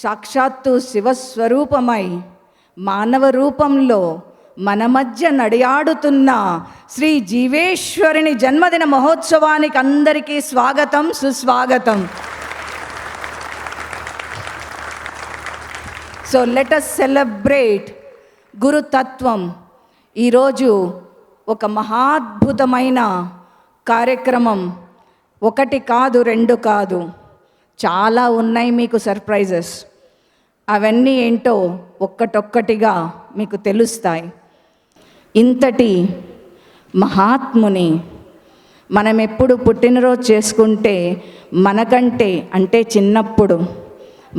సాక్షాత్తు శివస్వరూపమై మానవ రూపంలో మన మధ్య నడియాడుతున్న శ్రీ జీవేశ్వరుని జన్మదిన మహోత్సవానికి అందరికీ స్వాగతం, సుస్వాగతం. సో లెట్ us సెలబ్రేట్ గురుతత్వం. ఈరోజు ఒక మహాద్భుతమైన కార్యక్రమం, ఒకటి కాదు, రెండు కాదు, చాలా ఉన్నాయి మీకు సర్ప్రైజెస్. అవన్నీ ఏంటో ఒక్కటొక్కటిగా మీకు తెలుస్తాయి. ఇంతటి మహాత్ముని మనం ఎప్పుడు పుట్టినరోజు చేసుకుంటే మనకంటే, అంటే చిన్నప్పుడు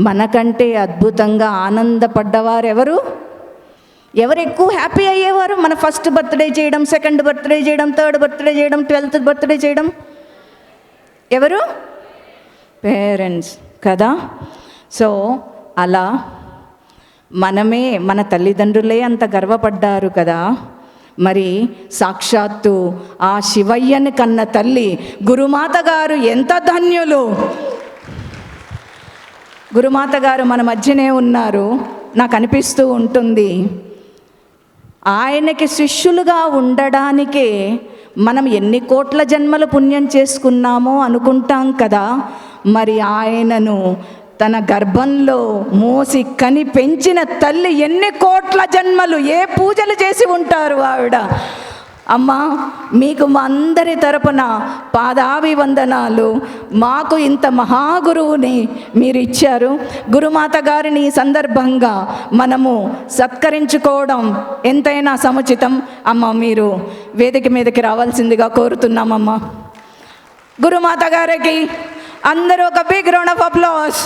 మనకంటే అద్భుతంగా ఆనందపడ్డవారు ఎవరు ఎక్కువ హ్యాపీ అయ్యేవారు? మన ఫస్ట్ బర్త్డే చేయడం, సెకండ్ బర్త్డే చేయడం, థర్డ్ బర్త్డే చేయడం, 12th బర్త్డే చేయడం ఎవరు? పేరెంట్స్ కదా. సో అలా మనమే, మన తల్లిదండ్రులే అంత గర్వపడ్డారు కదా. మరి సాక్షాత్తు ఆ శివయ్యని కన్న తల్లి గురుమాత గారు ఎంత ధన్యులు. గురుమాత గారు మన మధ్యనే ఉన్నారు. నాకు అనిపిస్తూ ఉంటుంది, ఆయనకి శిష్యులుగా ఉండడానికే మనం ఎన్ని కోట్ల జన్మలు పుణ్యం చేసుకున్నామో అనుకుంటాం కదా. మరి ఆయనను తన గర్భంలో మోసి కని పెంచిన తల్లి ఎన్ని కోట్ల జన్మలు, ఏ పూజలు చేసి ఉంటారు ఆవిడ. అమ్మా, మీకు మా అందరి తరపున పాదాభివందనాలు. మాకు ఇంత మహాగురువుని మీరు ఇచ్చారు. గురుమాత గారిని ఈ సందర్భంగా మనము సత్కరించుకోవడం ఎంతైనా సముచితం. అమ్మ, మీరు వేదిక మీదకి రావాల్సిందిగా కోరుతున్నామమ్మా. గురుమాత గారికి అందరూ ఒక బిగ్ రౌండ్ ఆఫ్ అప్లాస్.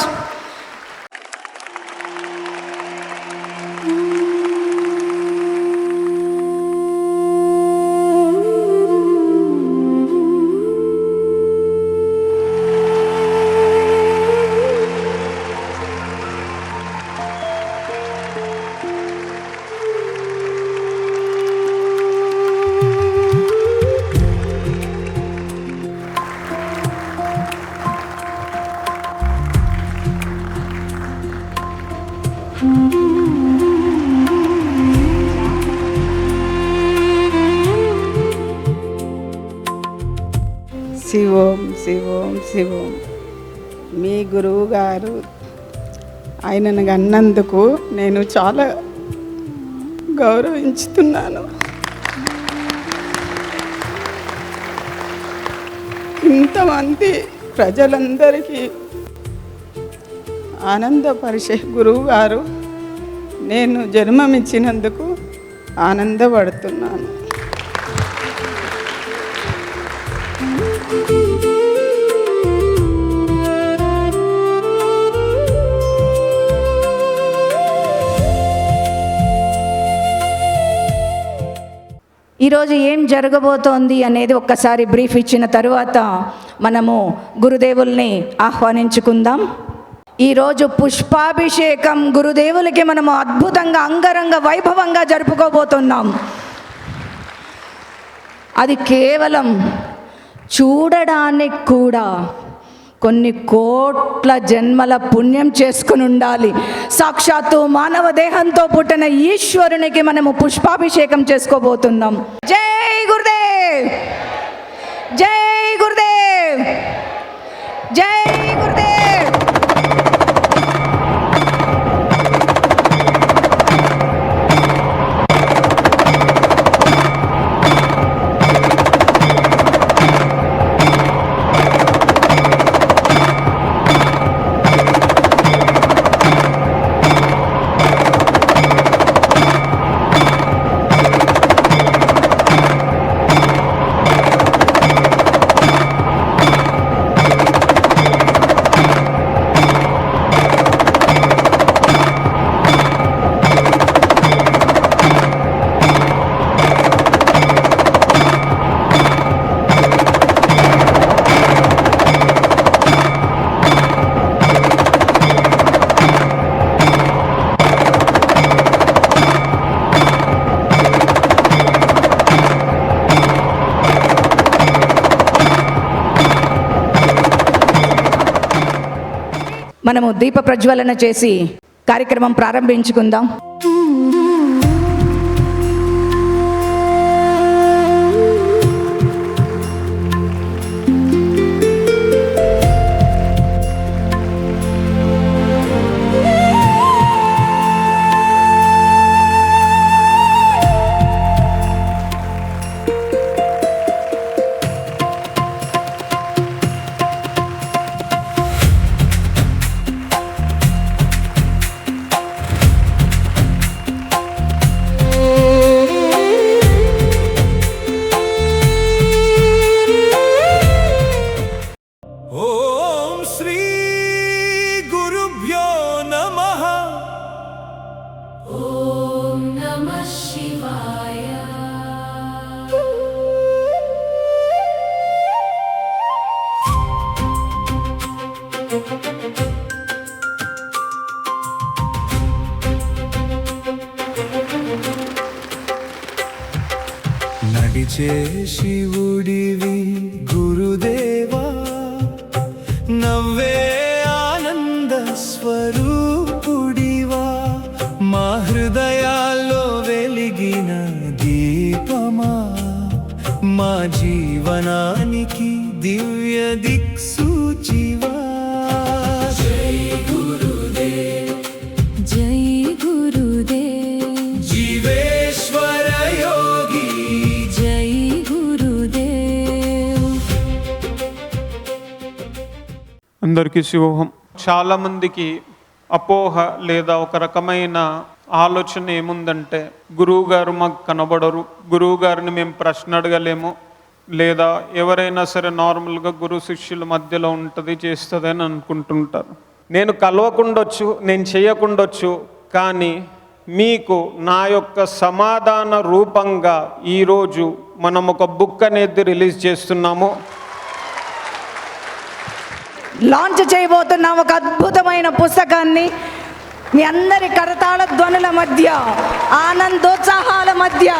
శివోం శివోం శివోం. మీ గురువు గారు ఆయనను అన్నందుకు నేను చాలా గౌరవించుతున్నాను. ఇంతమంది ప్రజలందరికీ ఆనందపరిచే గురువు గారు నేను జన్మమిచ్చినందుకు ఆనందపడుతున్నాను. ఈరోజు ఏం జరగబోతోంది అనేది ఒక్కసారి బ్రీఫ్ ఇచ్చిన తరువాత మనము గురుదేవుల్ని ఆహ్వానించుకుందాం. ఈరోజు పుష్పాభిషేకం గురుదేవులకి మనము అద్భుతంగా అంగరంగ వైభవంగా జరుపుకోబోతున్నాం. అది కేవలం చూడడానికి కూడా కొన్ని కోట్ల జన్మల పుణ్యం చేసుకుని ఉండాలి. సాక్షాత్తు మానవ దేహంతో పుట్టిన ఈశ్వరునికి మనము పుష్పాభిషేకం చేసుకోబోతున్నాం. జై గురుదేవ్, జై గురుదేవ్, జై గురుదేవ్. మనము దీప ప్రజ్వలన చేసి కార్యక్రమం ప్రారంభించుకుందాం. నడిచే శివుడివి గురుదేవా, నవ్వే ఆనంద స్వరూపుడివా, మా హృదయాల్లో వెలిగిన దీపమా, మా జీవనానికి దివ్య దిక్సూచివా. జై గురుదేవ్, జై గురుదేవ్, జీవేశ్వర యోగి, జై గురుదేవ్. అందరికీ శుభం. చాలామందికి అపోహ లేదా ఒక రకమైన ఆలోచన ఏముందంటే, గురువుగారు మాకు కనబడరు, గురువుగారిని మేము ప్రశ్న అడగలేము, లేదా ఎవరైనా సరే నార్మల్గా గురు శిష్యుల మధ్యలో ఉంటుంది చేస్తుంది అని అనుకుంటుంటారు. నేను కలవకుండొచ్చు, నేను చేయకుండొచ్చు, కానీ మీకు నా యొక్క సమాధాన రూపంగా ఈరోజు మనం ఒక బుక్ అనేది రిలీజ్ చేస్తున్నాము. లాంచ్ చేయబోతున్నాం ఒక అద్భుతమైన పుస్తకాన్ని. మీ అందరి కరతాళ ధ్వనుల మధ్య, ఆనందోత్సాహాల మధ్య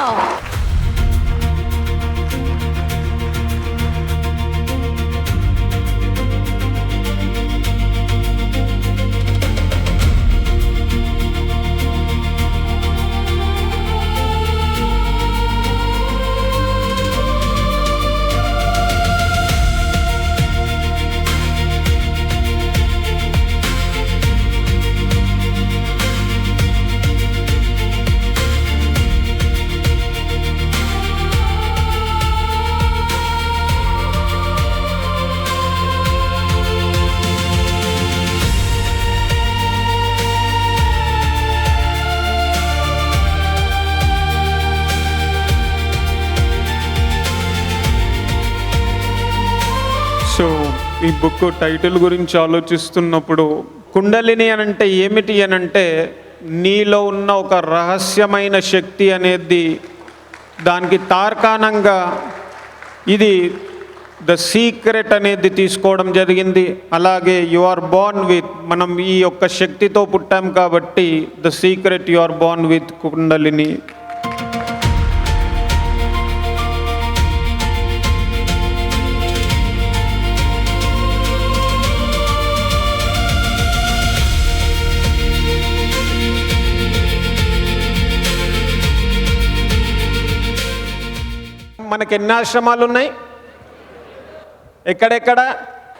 సో ఈ బుక్ టైటిల్ గురించి ఆలోచిస్తున్నప్పుడు, కుండలిని అనంటే ఏమిటి అనంటే, నీలో ఉన్న ఒక రహస్యమైన శక్తి అనేది దానికి తార్కాణంగా ఇది ద సీక్రెట్ అనేది తీసుకోవడం జరిగింది. అలాగే యు ఆర్ బోర్న్ విత్, మనం ఈ యొక్క శక్తితో పుట్టాం కాబట్టి the secret you are born with kundalini. మనకి ఎన్ని ఆశ్రమాలు ఉన్నాయి? ఎక్కడెక్కడ?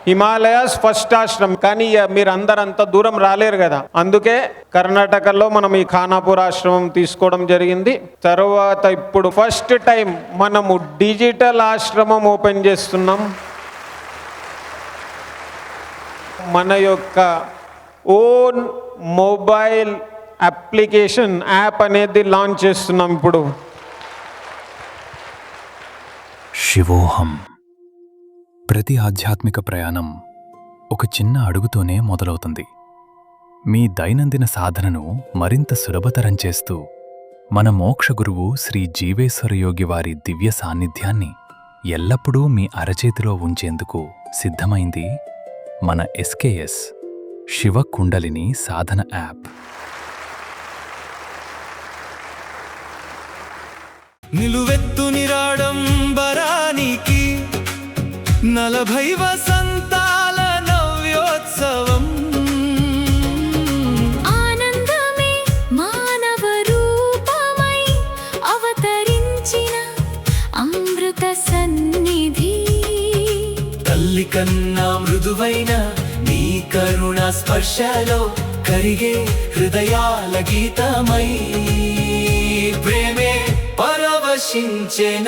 హిమాలయాస్ ఫస్ట్ ఆశ్రమం. కానీ మీరు అందరు అంత దూరం రాలేరు కదా, అందుకే కర్ణాటకలో మనం ఈ ఖానాపూర్ ఆశ్రమం తీసుకోవడం జరిగింది. తర్వాత ఇప్పుడు ఫస్ట్ టైం మనము డిజిటల్ ఆశ్రమం ఓపెన్ చేస్తున్నాం. మన యొక్క ఓన్ మొబైల్ అప్లికేషన్ యాప్ అనేది లాంచ్ చేస్తున్నాం ఇప్పుడు. శివోహం. ప్రతి ఆధ్యాత్మిక ప్రయాణం ఒక చిన్న అడుగుతోనే మొదలవుతుంది. మీ దైనందిన సాధనను మరింత సులభతరం చేస్తూ మన మోక్ష గురువు శ్రీ జీవేశ్వర యోగి వారి దివ్య సాన్నిధ్యాన్ని ఎల్లప్పుడూ మీ అరచేతిలో ఉంచేందుకు సిద్ధమైంది మన ఎస్కేఎస్ శివ కుండలిని సాధన యాప్. నిలువెత్తు నిరాడంబరానికి 40 వసంతాల నవ్యోత్సవం. ఆనందమే మానవ రూపమై అవతరించిన అమృత సన్నిధి. తల్లి కన్నా మృదువైన నీ కరుణ స్పర్శలో కరిగే హృదయాల గీతమై ప్రేమే పరవశించెనయ్యా.